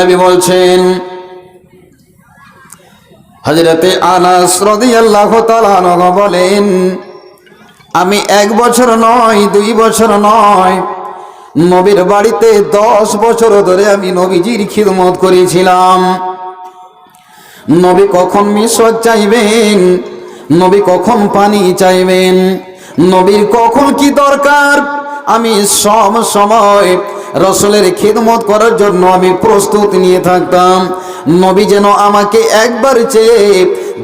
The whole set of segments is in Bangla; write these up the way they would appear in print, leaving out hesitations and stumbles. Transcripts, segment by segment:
নবী বলছেন, হযরতে আনাস রাদিয়াল্লাহু তাআলা আনহু বলেন, আমি 1 বছর নয় 2 বছর নয়, নবীর বাড়িতে 10 বছর ধরে আমি নবীজির খিদমত করেছিলাম। নবী কখন মিশক চাইবেন, নবী কখন পানি চাইবেন, নবীর কখন কি দরকার, আমি সব সময় রাসূলের খিদমত করার জন্য আমি প্রস্তুত নিয়ে থাকতাম। নবী যেন আমাকে একবার চেয়ে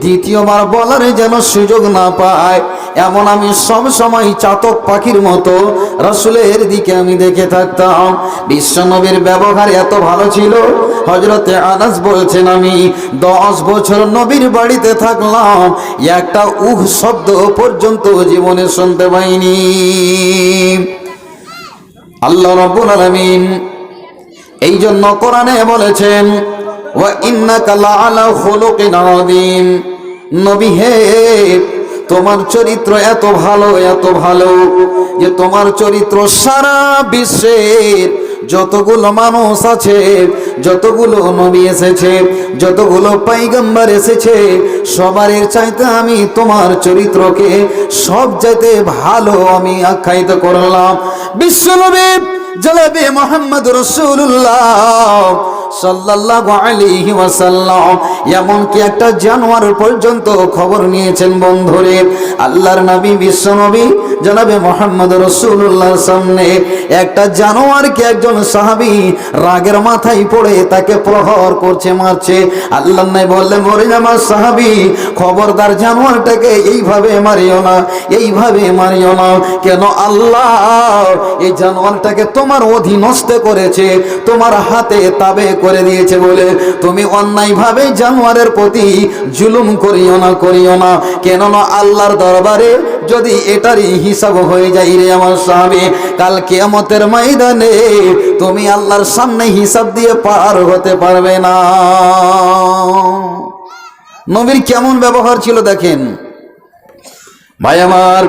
দ্বিতীয়বার বলার যেন সুযোগ না পায়, এমন আমি সব সময় চাতক পাখির মতো রাসূলের দিকে আমি দেখে থাকতাম। বিশ্বনবীর ব্যবহার এত ভালো ছিল, হযরতে আনাস বলছেন, আমি 10 বছর নবীর বাড়িতে থাকলাম, একটা উহ শব্দ পর্যন্ত জীবনে শুনতে পাইনি। আল্লাহ রাব্বুল আলামিন এই জন্য কোরআনে বলেছেন, ওয়া ইন্নাকা লাআলা খুলুকিন আযীম। নবী হে, তোমার চরিত্র এত ভালো যে তোমার চরিত্র সারা বিশ্বের যতগুলো মানুষ আছে, যতগুলো নবী এসেছে, যতগুলো পয়গম্বর এসেছে, সবার চাইতে আমি তোমার চরিত্রকে সব চাইতে ভালো আমি আখ্যায়িত করলাম। বিশ্বনবী জনাবে মুহাম্মদ রাসূলুল্লাহ সাল্লাল্লাহু আলাইহি ওয়াসাল্লাম এমনকি একটা জানোয়ার পর্যন্ত খবর নিয়েছেন বন্ধুরে। আল্লাহর নবী বিশ্বনবী জনাবে মুহাম্মদ রাসূলুল্লাহর সামনে একটা জানোয়ারকে একজন সাহাবী রাগের মাথায় পড়ে তাকে প্রহার করছে, মারছে। আল্লাহর নবী বললেন, ওরে আমার সাহাবী, খবরদার জানোয়ারটাকে এইভাবে মারিও না, এইভাবে মারিও না। কেন? আল্লাহ এই জানোয়ারটাকে তোমার অধীনস্থ করেছে, তোমার হাতে তাবে করে দিয়েছে বলে তুমি অন্যায়ভাবে জানোয়ারের প্রতি জুলুম করিও না। কেননা আল্লাহর দরবারে যদি এটারই হিসাব হয়ে যায় রে আমার সাহাবী, কাল কিয়ামতের ময়দানে তুমি আল্লাহর সামনে হিসাব দিয়ে পার হতে পারবে না। নবীর কেমন ব্যবহার ছিল দেখেন ভাই আমার।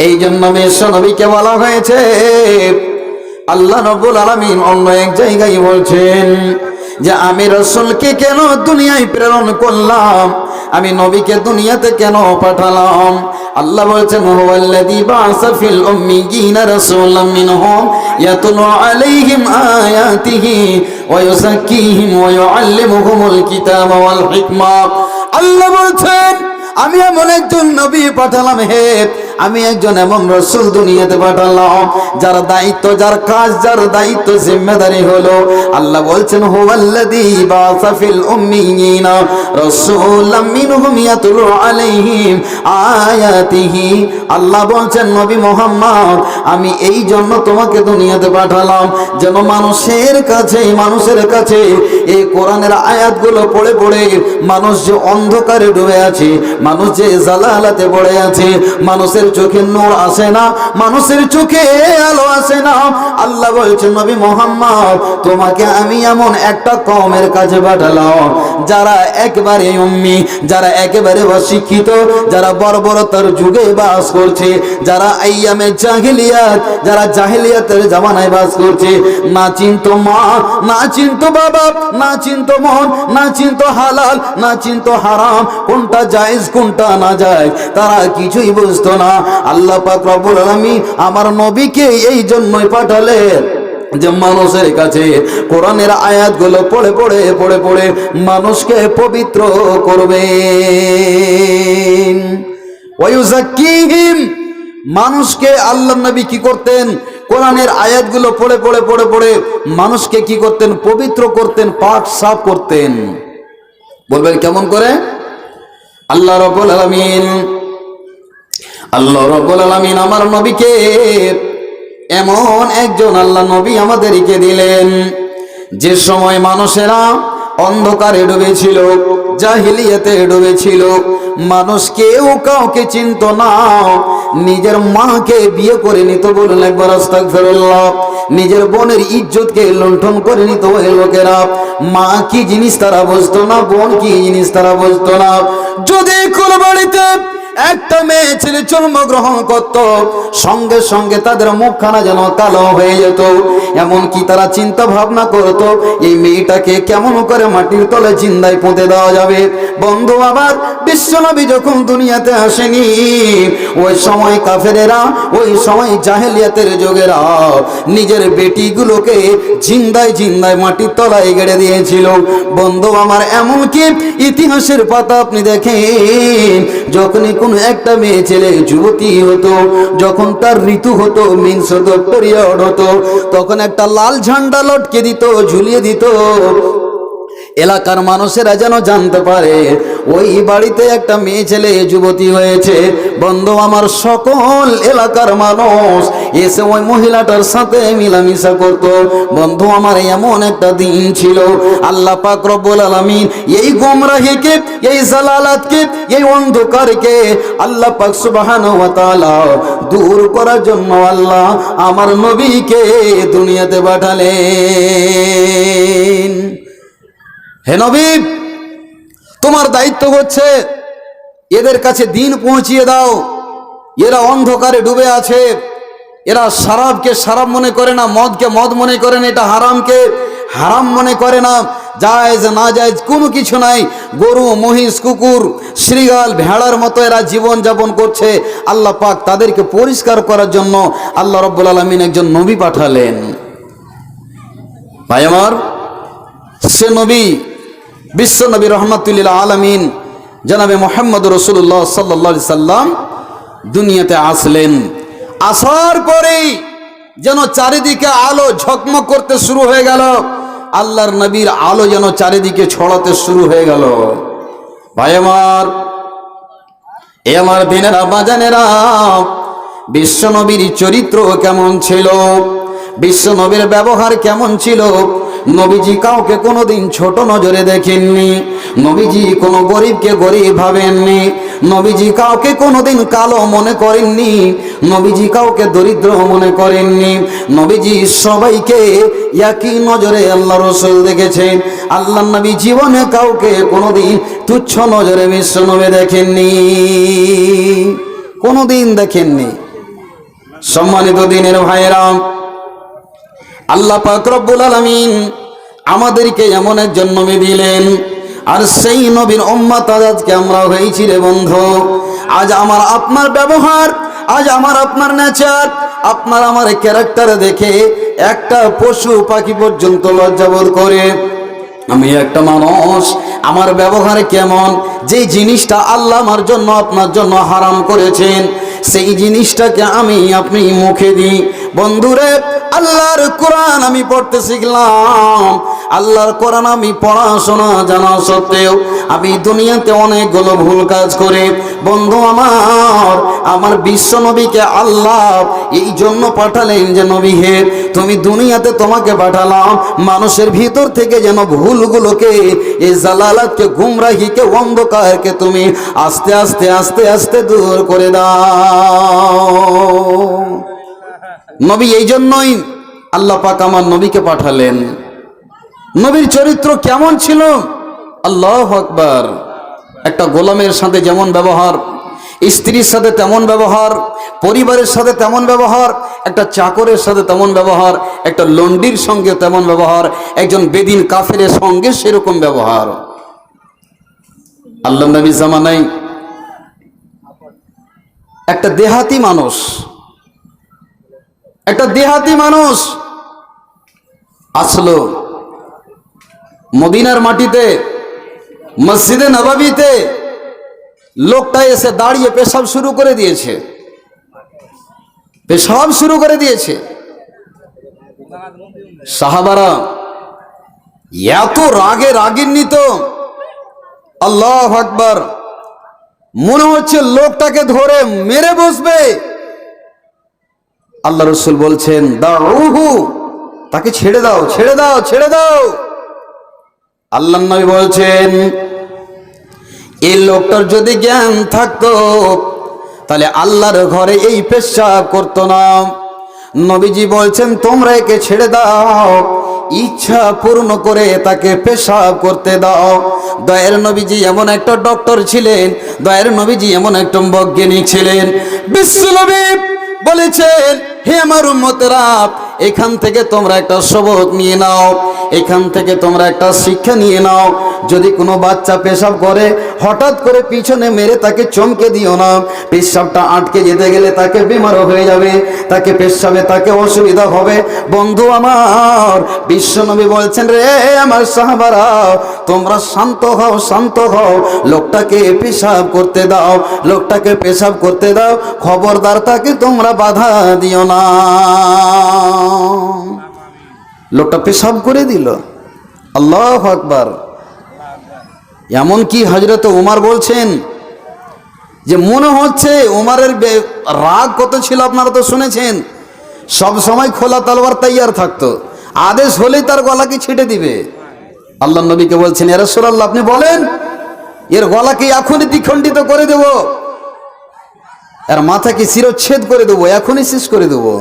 এই জন্য বিশ্ব নবীকে বলা হয়েছে, আল্লাহ রাব্বুল আলামিন অন্য এক জায়গায় বলছেন যে আমি রাসূলকে কেন দুনিয়ায় প্রেরণ করলাম, আমি নবীকে দুনিয়াতে কেন পাঠালাম। আল্লাহ বলছেন, হুয়াল্লাযী বা'আসা ফিল উম্মিয়িনা রাসূলাম মিনহুম ইয়াতলু আলাইহিম আয়াতিহি ওয়া ইউযাক্কিহিম ওয়া ইউআল্লিমুহুমুল কিতাবা ওয়াল হিকমা। আল্লাহ বলছেন, আমি এমন একজন নবী পাঠালাম, হে আমি একজন এমন রাসূল দুনিয়াতে পাঠালাম যার দায়িত্ব, যার কাজ, যার দায়িত্ব জিম্মেদারি হলো, আল্লাহ বলছেন, হুয়াল্লাযী বা'আসা ফিল উম্মিয়িনা রাসূলাম মিনহুম ইয়াতলু আলাইহিম আয়াতিহি। আল্লাহ বলছেন, নবী মুহাম্মদ, আমি এই জন্য তোমাকে দুনিয়াতে পাঠালাম যেন মানুষের কাছে এই কোরআনের আয়াতগুলো পড়ে পড়ে মানুষ যে অন্ধকারে ডুবে আছে, মানুষ যে জালালাতে পড়ে আছে, মানুষের চোখে নূর আসে না, মানুষের চোখে আলো আসে না। আল্লাহ বলছেন, নবী মুহাম্মদ, তোমাকে আমি এমন একটা কওমের কাছে পাঠালাম যারা একেবারে উম্মি, যারা একেবারে অশিক্ষিত, যারা বর্বরতার যুগে বাস করছে, যারা আইয়ামে জাহিলিয়াত, যারা জাহিলিয়াতের জামানায় বাস করছে, না চিনতো মা, না চিনতো বাবা, না চিনতো মন, না চিনতো হালাল, না চিনতো হারাম, কোনটা জায়েজ কোনটা না জায়েজ, তারা কিছুই বুঝতো না। আল্লাহ পাক রব্বুল আলামিন আমার নবীকে এই জন্যই পাঠালেন যে মানুষের কাছে কোরআনের আয়াতগুলো পড়ে পড়ে মানুষকে পবিত্র করবেন। ওয়া ইউযাক্কিহিম, মানুষকে আল্লাহর নবী কি করতেন? কোরআনের আয়াতগুলো পড়ে পড়ে মানুষকে কি করতেন? পবিত্র করতেন, পাক সাফ করতেন। বলবেন কেমন করে? আল্লাহ রাব্বুল আলামিন আমার নবীকে এমন একজন আল্লাহ নবী আমাদেরকে দিলেন যে সময় মানুষেরা অন্ধকারে ডুবেছিল, জাহিলিয়াতে ডুবেছিল, মানুষ কেউ কাউকে চিনত না, নিজের মাকে বিয়ে করে নিত, বলুন একবার আস্তাগফিরুল্লাহ, নিজের বোনের ইজ্জতকে লুণ্ঠন করে নিত ওই লোকেরা। মা কি জিনিস তারা বুঝতো না, বোন কি জিনিস তারা বুঝতো না। যদি কোন বাড়িতে একটা মেয়ে ছেলে জন্মগ্রহণ করত, সঙ্গে সঙ্গে তাদের মুখখানা যেন কালো হয়ে যেত। এমনকি তারা চিন্তা ভাবনা করত এই মেয়েটাকে কেমন করে মাটির তলে জিন্দায় পুঁতে দেওয়া যাবে। বন্ধু আবার বিশ্বনবী যখন দুনিয়াতে আসেনি, ওই সময় কাফেরেরা, ওই সময় জাহেলিয়াতের যোগেরা নিজের বেটিগুলোকে জিন্দায় জিন্দায় মাটির তলায় গেড়ে দিয়েছিল। বন্ধু আমার, এমনকি ইতিহাসের পাতা আপনি দেখেন, যখনই কোনো একটা মেয়ে ছেলে যুবতী হতো, যখন তার ঋতু হতো, মিন্স হতো, পিরিয়ড হতো, তখন একটা লাল ঝান্ডা লটকে দিত, ঝুলিয়ে দিত, এলাকার মানুষেরা যেন জানতে পারে ওই বাড়িতে একটা মেয়ে ছেলে যুবতী হয়েছে। বন্ধু আমার, সকল এলাকার মানুষ এসে ওই মহিলাটার সাথে মিলামিশা করত। বন্ধু আমার, এমন একটা দিন ছিল, আল্লাহ পাক রব্বুল আলামিন এই গোমরাহিকে, এই জালালাতকে, এই অন্ধকারকে আল্লাহ পাক সুবহানাহু ওয়া তাআলা দূর করার জন্য আল্লাহ আমার নবীকে দুনিয়াতে পাঠালেন। হে নবী, তোমার দায়িত্ব হচ্ছে এদের কাছে দিন পৌঁছিয়ে দাও। এরা অন্ধকারে ডুবে আছে, এরা শরাবকে শরাব মনে করে না, মদকে মদ মনে করে না, এটা হারামকে হারাম মনে করে না, জায়েজ না জায়েজ কোনো কিছু নাই। গরু, মহিষ, কুকুর, শ্রীগাল, ভেড়ার মতো এরা জীবন যাপন করছে। আল্লাহ পাক তাদেরকে পরিষ্কার করার জন্য আল্লাহ রাব্বুল আলামিন একজন নবী পাঠালেন। ভাই আমার, সে নবী বিশ্ব নবী রহমাতুল্লিল আলামিন জনাবে মুহাম্মদ রাসূলুল্লাহ সাল্লাল্লাহু আলাইহি সাল্লাম দুনিয়াতে আসলেন। আসার পরেই যেন চারিদিকে আলো ঝকমক করতে শুরু হয়ে গেল, আল্লাহর নবীর আলো যেন চারিদিকে ছড়াতে শুরু হয়ে গেল। ভাই আমার, এ আমার দিনেরা বাজানেরা, বিশ্ব নবীর চরিত্র কেমন ছিল, বিশ্ব নবীর ব্যবহার কেমন ছিল? নবীজি কাউকে কোনোদিন ছোট নজরে দেখেননি, নবীজি কোনো গরিবকে গরিব ভাবেননি, নবীজি কাউকে কোনোদিন কালো মনে করেননি, নবীজি কাউকে দরিদ্র মনে করেননি। নবীজি সবাইকে একই নজরে আল্লাহ রাসূল দেখেছেন। আল্লাহ নবী জীবনে কাউকে কোনোদিন তুচ্ছ নজরে বিশ্ব নবী দেখেননি, কোনোদিন দেখেননি। সম্মানিত দিনের ভাইয়েরা, আল্লাহ পাক রব্বুল আলামিন আমাদেরকে এমন একজন নবী দিলেন, আর সেই নবীর উম্মত আজকে আমরা হয়েছি রে বন্ধু। আজ আমার আপনার ব্যবহার, আজ আমার আপনার নেচার, আপনার আমার ক্যারেক্টার দেখে একটা পশু পাখি পর্যন্ত লজ্জাবোধ করে। আমি একটা মানুষ, আমার ব্যবহার কেমন, যে জিনিসটা আল্লাহ আমার জন্য আপনার জন্য হারাম করেছেন, সেই জিনিসটাকে আমি আপনি মুখে দিই। বন্ধুরে, আল্লাহর কোরআন আমি পড়তে শিখলাম, আল্লাহর কোরআন আমি পড়াশোনা জানা সত্ত্বেও আমি দুনিয়াতে অনেকগুলো ভুল কাজ করে। বন্ধু আমার বিশ্ব নবীকে আল্লাহ এই জন্য পাঠালেন যে নবী হে, তুমি দুনিয়াতে তোমাকে পাঠালাম মানুষের ভিতর থেকে যেন ভুলগুলোকে, এই জালালাতকে, গুমরাহিকে, অন্ধকারকে তুমি আস্তে আস্তে আস্তে আস্তে দূর করে দাও। নবী এই জন্যই আল্লাহ পাক আমার নবীকে পাঠালেন। নবীর চরিত্র কেমন ছিল? আল্লাহু আকবার। একটা গোলামের সাথে যেমন ব্যবহার, স্ত্রীর সাথে তেমন ব্যবহার, পরিবারের সাথে তেমন ব্যবহার, একটা চাকরের সাথে তেমন ব্যবহার, একটা লন্ডির সঙ্গে তেমন ব্যবহার, একজন বেদিন কাফেরের সঙ্গে সেরকম ব্যবহার। আল্লাহ নবী জামানায় একটা দেহাতি মানুষ, একটা দেহাতি মানুষ আসলো মদিনার মাটিতে, মসজিদে নববীতে। লোকটা এসে দাঁড়িয়ে পেশাব শুরু করে দিয়েছে, পেশাব শুরু করে দিয়েছে। সাহাবারা এত রাগে রাগিন্বিত, আল্লাহু আকবার, মনে হচ্ছে লোকটাকে ধরে মেরে বসবে। আল্লাহ রাসূল বলছেন, দাউহু, তাকে ছেড়ে দাও, ছেড়ে দাও, ছেড়ে দাও। আল্লাহর নবী বলছেন, এই লোকটার যদি জ্ঞান থাকতো তাহলে আল্লাহর ঘরে এই পেশাব করতো না। নবীজি বলছেন, তোমরা একে ছেড়ে দাও, ইচ্ছা পূর্ণ করে তাকে পেশাব করতে দাও। দয়ার নবীজি এমন একটা ডক্টর ছিলেন, দয়ার নবীজি এমন একটা বৈজ্ঞানিক ছিলেন। বিশ্বনবী বলেছেন, হে আমার উম্মতেরা, এখান থেকে তোমরা একটা সবক নিয়ে নাও, এখান থেকে তোমরা একটা শিক্ষা নিয়ে নাও। যদি কোনো বাচ্চা পেশাব করে, হঠাৎ করে পিছনে মেরে তাকে চমকে দিও না। পেশাবটা আটকে যেতে গেলে তাকে বিমারও হয়ে যাবে, তাকে পেশাবে তাকে অসুবিধা হবে। বন্ধু আমার, বিশ্বনবী বলছেন, রে আমার সাহাবারা, তোমরা শান্ত হও, শান্ত হও, লোকটাকে পেশাব করতে দাও, লোকটাকে পেশাব করতে দাও, খবরদার তাকে তোমরা বাধা দিও না। লোকটা পেশাব করে দিল। আল্লাহু আকবার। এমনকি হযরত ওমর বলছেন যে মনে হচ্ছে ওমরের রাগ কত ছিল, আপনারা তো শুনেছেন, সব সময় খোলা তলোয়ার তৈয়ার থাকতো, আদেশ হলেই তার গলাকে ছেটে দিবে। আল্লাহ নবীকে বলছেন, ইয়া রাসূলুল্লাহ, আপনি বলেন, এর গলাকে এখনই দ্বিখণ্ডিত করে দেব, এর মাথাকে শিরচ্ছেদ করে দেবো, এখনই শেষ করে দেবো।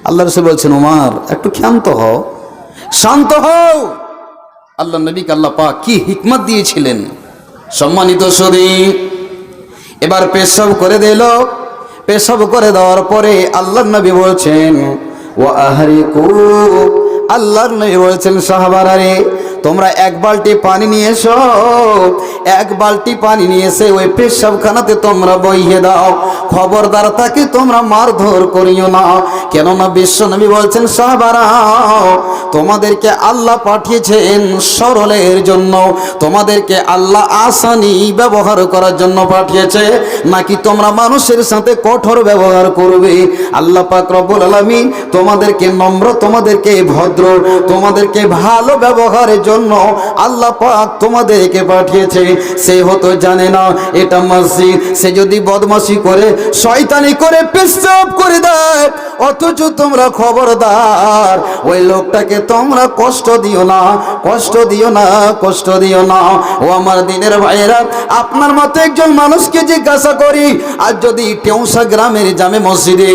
আল্লাহ রাসূল বলছেন, ওমর একটু ক্ষান্ত হও, শান্ত হও। আল্লাহ নবীকে আল্লাহ পাক কি হিকমত দিয়েছিলেন। সম্মানিত সুধী, এবার পেশাব করে দিল। পেশাব করে দেওয়ার পরে আল্লাহর নবী বলছেন, ওয়া আহরিকু, আল্লাহর নবী বলছেন, সাহাবারা রে, তোমরা এক বালতি পানি নিয়ে এসো, এক বালতি পানি নিয়ে এসে ওই পেশাবখানাতে তোমরা বইয়ে দাও, খবরদার তাকে তোমরা মারধর করিও না। কেননা বিশ্বনবী বলছেন, সাহাবারা, তোমাদেরকে আল্লাহ পাঠিয়েছেন সরলের জন্য, তোমাদেরকে আল্লাহ আসানি ব্যবহার করার জন্য পাঠিয়েছে, নাকি তোমরা মানুষের সাথে কঠোর ব্যবহার করবে। আল্লাহ পাক রব্বুল আলামিন তোমাদেরকে নম্র, তোমাদেরকে ভদ্র, তোমাদেরকে ভালো ব্যবহারের জন্য আল্লাহ পাক তোমাদেরকে পাঠিয়েছে। সে হয়তো জানে না এটা মসজিদ, সে যদি বদমাশি করে, শয়তানি করে, পেশাব করে দেয়, অথচ তোমরা খবরদার ওই লোকটাকে তোমরা কষ্ট দিও না, কষ্ট দিও না, কষ্ট দিও না। ও আমার দিনের ভাইয়েরা, আপনার মতো একজন মানুষকে জিজ্ঞাসা করি, আর যদি টেউসা গ্রামের জামে মসজিদে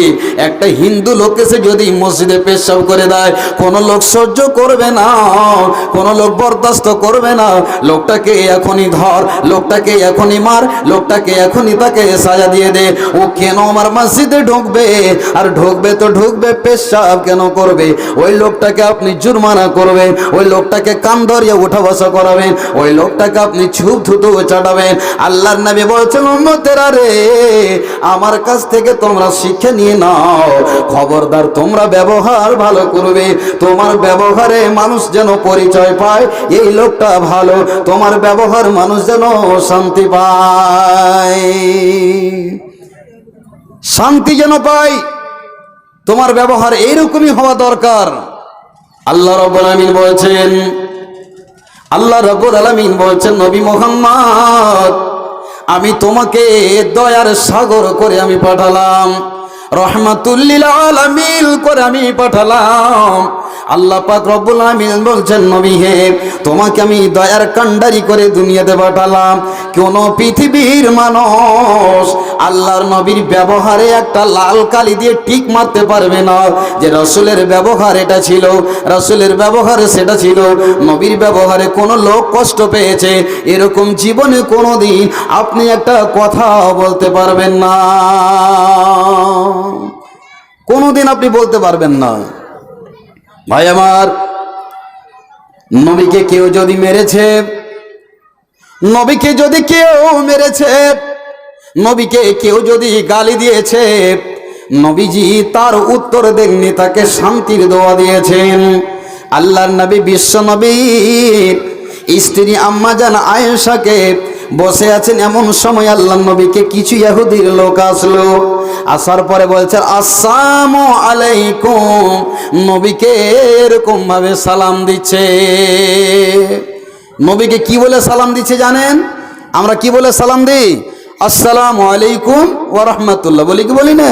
একটা হিন্দু লোক এসে যদি মসজিদে পেশাব করে দেয়, কোন লোক সহ্য করবে না, কোন লোক বরদাস্ত করবে না। লোকটাকে এখনই ধর, লোকটাকে এখনই মার, লোকটাকে এখনই তাকে সাজা দিয়ে দে। ও কেন আমার মসজিদে ঢুকবে? আর ঢুকবে তো ঢুকবে, পেশাব কেন করবে? ওই লোকটাকে আপনি জুরমানা করবেন, ওই লোকটাকে কান ধরিয়ে উঠা বসা করাবেন, ওই লোকটাকে আপনি ছুপ থুতু চাটাবেন। আল্লাহর নবী বলছেন, উম্মতেরা রে, আমার কাছ থেকে তোমরা শিক্ষা নিয়ে নাও, খবরদার তোমরা ব্যবহার ভালো করবে। তোমার ব্যবহারে মানুষ যেন পরিচয় পায় এই লোকটা ভালো, তোমার ব্যবহার মানুষ যেন শান্তি পায়, শান্তি যেন পায়। তোমার ব্যবহার এইরকমই হওয়া দরকার। আল্লাহ রাব্বুল আলামিন বলছেন, আল্লাহ রাব্বুল আলামিন বলছেন, নবী মুহাম্মদ, আমি তোমাকে দয়ার সাগর করে আমি পাঠালাম, রহমাতুল লিল আলামিন করে আমি পাঠালাম। আল্লাহ পাক রব্বুল আলামিন বলছেন, নবী হে, তোমাকে আমি দয়ার কান্ডারি করে দুনিয়াতে পাঠালাম। কোন পৃথিবীর মানুষ আল্লাহর নবীর ব্যবহারে একটা লাল কালি দিয়ে টিক মারতে পারবে না যে রাসূলের ব্যবহার এটা ছিল, রাসূলের ব্যবহারে সেটা ছিল। নবীর ব্যবহারে কোনো লোক কষ্ট পেয়েছে এরকম জীবনে কোনোদিন আপনি একটা কথা বলতে পারবেন না, কোনোদিন আপনি বলতে পারবেন না। ভাই আমার, নবীকে কেউ যদি মেরেছে, নবীকে যদি কেউ মেরেছে, নবীকে কেউ যদি গালি দিয়েছে, নবীজি তার উত্তর দেননি, তাকে শান্তির দোয়া দিয়েছেন। আল্লাহর নবী বিশ্ব নবীর স্ত্রী আম্মা জান আয়েশাকে বসে আছেন, এমন সময় আল্লাহর নবীকে কিছু ইহুদির লোক আসলো, আসার পরে বলছে, আসসালামু আলাইকুম, নবীকে এরকম ভাবে সালাম দিচ্ছে। নবীকে কি বলে সালাম দিচ্ছে জানেন? আমরা কি বলে সালাম দিই? আসসালামু আলাইকুম ওয়া রাহমাতুল্লাহ বলি কি বলি না?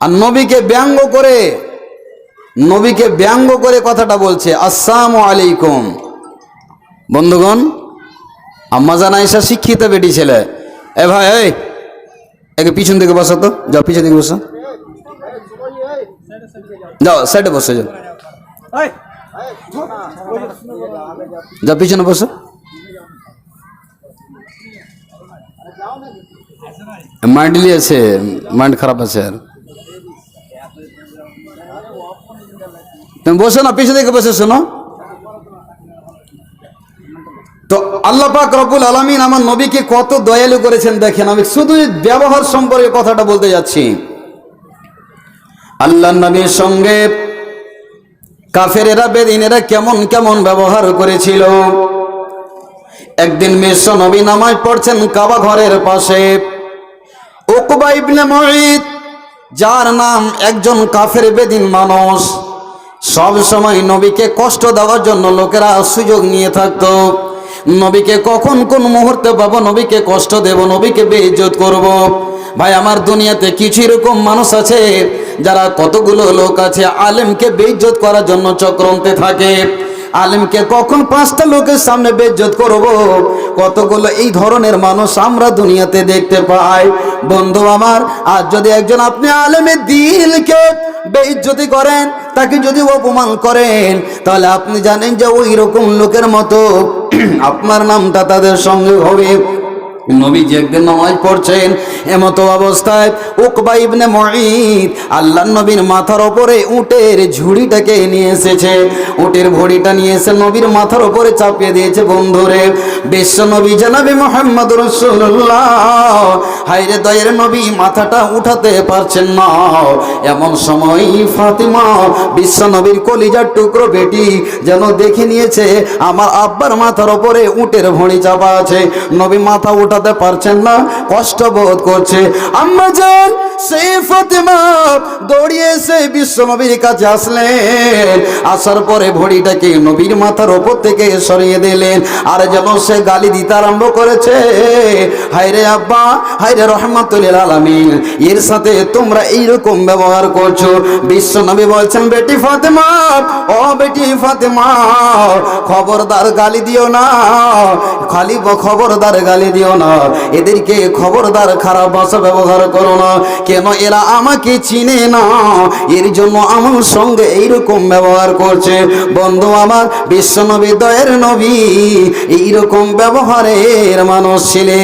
আর নবীকে ব্যঙ্গ করে, নবীকে ব্যঙ্গ করে কথাটা বলছে, আসসালামু আলাইকুম। বন্ধুগণ, আম্মা জান আয়েশা শিক্ষিত বেটি ছেলে। এ ভাই, এই একে পিছন দিকে বসো তো, যাও পিছন দিকে বসো, যাও সাইডে বসে যাও। যা পিছনে বসো। মাইন্ডলি আছে, মাইন্ড খারাপ আছে। আর তুমি বসো না, পিছনে দিকে বসে শোনো। তো আল্লাহ পাক রব্বুল আলামিন আমার নবীকে কত দয়ালু করেছেন দেখেন। আমি শুধু ব্যবহার সম্পর্কে কথাটা বলতে যাচ্ছি। আল্লাহর নবীর সঙ্গে কাফেরেরা বেদিনেরা কেমন কেমন ব্যবহার করেছিল। একদিন বিশ্ব নবী নামাজ পড়ছেন কাবা ঘরের পাশে। উকবা ইবনে মুঈত, যার নাম, একজন কাফের বেদিন মানুষ, সব সময় নবীকে কষ্ট দেওয়ার জন্য লোকেরা সুযোগ নিয়ে থাকতো। নবীকে কখন কোন মুহূর্তে পাবো, নবীকে কষ্ট দেব, নবীকে বেইজ্জত করব। ভাই আমার, দুনিয়াতে কিছু এরকম মানুষ আছে যারা, কতগুলো লোক আছে আলেমকে বেইজ্জত করার জন্য চক্রান্তে থাকে। আলেমকে কখন 5টা লোকের সামনে বেইজ্জত করব, কতগুলো এই ধরনের মানুষ আমরা দুনিয়াতে দেখতে পাই। বন্ধু আমার, আজ যদি একজন আপনি আলেমের দিলকে বেইজ্জতি করেন, তাকে যদি অপমান করেন, তাহলে আপনি জানেন যে ওই রকম লোকের মতো আপনার নামটা তাদের সঙ্গে হবে। নবীজি একদিন নামাজ পড়ছেন, এমতো অবস্থায় উকবা ইবনে মুঈত আল্লাহর নবীর মাথার উপরে উটের ঝুড়িটাকে নিয়ে এসেছে। উটের ভড়িটা নিয়ে এসে নবীর মাথার উপরে চাপিয়ে দিয়েছে। বন্ধুরে, বিশ্ব নবী জনাবে মুহাম্মদ রাসূলুল্লাহ, হায়রে দয়ের নবী মাথাটা উঠাতে পারছেন না। এমন সময় ফাতিমা, বিশ্ব নবীর কলিজার টুকরো বেটি, যেন দেখে নিয়েছে আমার আব্বার মাথার উপরে উটের ভড়ি চাপা আছে। নবী মাথা উঠাতে পারছেন না, কষ্ট বোধ করছে। আম্মা জান সেই ফাতিমা দৌড়িয়ে এসে বিশ্ব নবীর কাছে আসলেন। আসার পরে ভড়িটাকে নবীর মাথার উপর থেকে সরিয়ে দিলেন। আর যেন সে গালি দিতে আরম্ভ করেছে, হায়রে আব্বা, হায়রে রহমাতুল আলামিন, এর সাথে তোমরা এইরকম ব্যবহার করছো। বিশ্ব নবী বলছেন, বেটি ফাতিমা, ও বেটি ফাতিমা, খবরদার গালি দিও না, খালি খবরদার গালি দিও না, এদেরকে খবরদার খারাপ ভাষা ব্যবহার করো না। কেন? এরা আমাকে চিনে না, এর জন্য আমার সঙ্গে এইরকম ব্যবহার করছে। বন্ধু আমার, বিশ্ব নবী দয়ের নবী এইরকম ব্যবহারের মানুষ ছিলেন।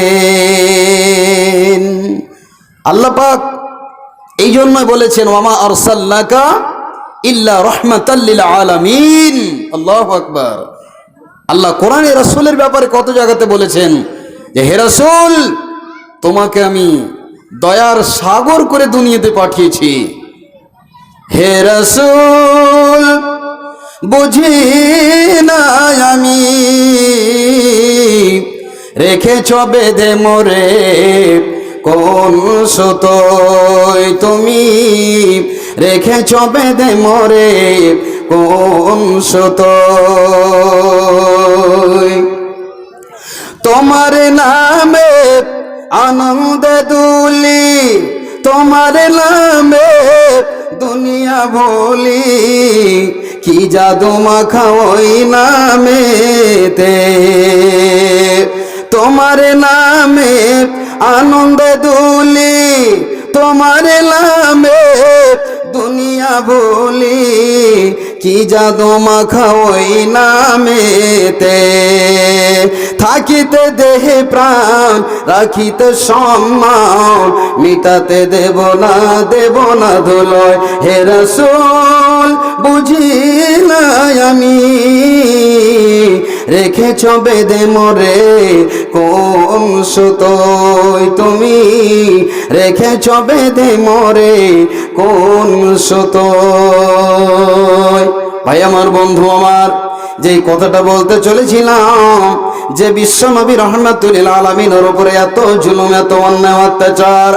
আল্লাহ পাক এই জন্যই বলেছেন, ওয়ামা আরসালনাকা ইল্লা রাহমাতাল লিল আলামিন। আল্লাহু আকবার। আল্লাহ কোরআনে রাসূলের ব্যাপারে কত জায়গাতে বলেছেন যে, হে রাসূল, তোমাকে আমি দয়ার সাগর করে দুনিয়াতে পাঠিয়েছি। হে রাসূল, বুঝি না আমি, রেখেছ বেঁধে মোরে কোন সুতোয়, তুমি রেখেছ বেঁধে মোরে কোন সুতোয়। তোমার নামে আনন্দ দুলি, তোমার নামে দুনিয়া ভুলি, কি জাদু মাখা ওই নামেতে। তোমার নামে আনন্দ দুলি, তোমার নামে দুনিয়া ভুলি, কি জাদু মাখা ওই নামেতে। থাকিতে দেহে প্রাণ, রাখিতে সম্মান, মিটাতে দেব না ধুলোয়। হে রাসূল, বুঝি না আমি, রেখেছ বেঁধে মোরে কোন সুতোয়, তুমি রেখেছ বেঁধে মোরে কোন সুতোয়। ভাই আমার, বন্ধু আমার, যেই কথাটা বলতে চলেছিলাম, যে বিশ্ব নবী রহমাতুল আলামিনের উপরে এত জুলুম, এত অন্যায়, অত্যাচার,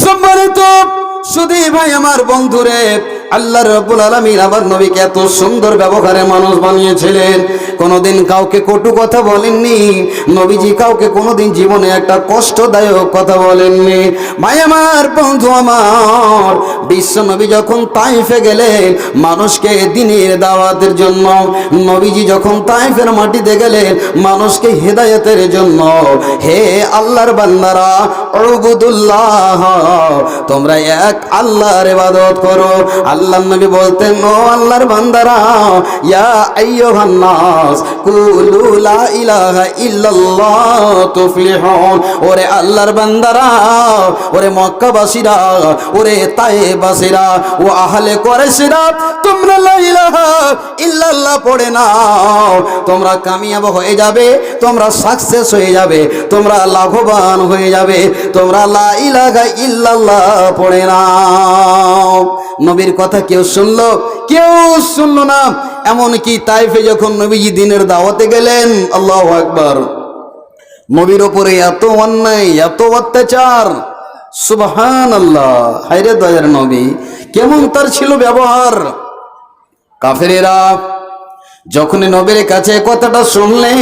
সম্মানিত শুধু ভাই আমার বন্ধুরে, আল্লাহ রাব্বুল আলামিন আবার নবীকে এত সুন্দর ব্যবহারে মানুষ বানিয়েছিলেন। কোনোদিন কাউকে কটু কথা বলেননি নবীজি, কাউকে কোনোদিন জীবনে একটা কষ্টদায়ক কথা বলেননি। ভাই আমার, বন্ধু আমার, বিশ্ব নবী যখন তাইফে গেলেন মানুষকে দ্বীনের দাওয়াতের জন্য, নবীজি যখন তাইফের মাটিতে গেলেন মানুষকে হেদায়েতের জন্য, হে আল্লাহর বান্দারা, উবুদুল্লাহ, তোমরা এক আল্লাহর ইবাদত করো। আল্লাহর নবী বলতেন, ও আল্লাহর বান্দারা, ইয়া আইয়ুহান নাস কুলু লা ইলাহা ইল্লাল্লাহ তুফলিহুন। ওরে আল্লাহর বান্দারা, ওরে মক্কাবাসীরা, ওরে তায়েবাসীরা, ও আহলে কুরাইশরা, তোমরা লা ইলাহা ইল্লাল্লাহ পড়ে নাও, তোমরা কামিয়াব হয়ে যাবে, তোমরা সাকসেস হয়ে যাবে, তোমরা লাভবান হয়ে যাবে। তোমরা লা ইলাহা ইল্লাল্লাহ পড়ে নাও। নবীর কথা কেউ শুনলো? কেউ শুনলো না। এমনকি তাইফে যখন নবীজি দিনের দাওয়াতে গেলেন, আল্লাহু আকবার, নবীর ওপরে এত অন্যায়, এত অত্যাচার, সুবহানাল্লাহ। হায়রে দয়ার নবী, কেমন তার ছিল ব্যবহার। কাফেরেরা যখন নবীর কাছে কথাটা শুনলেন,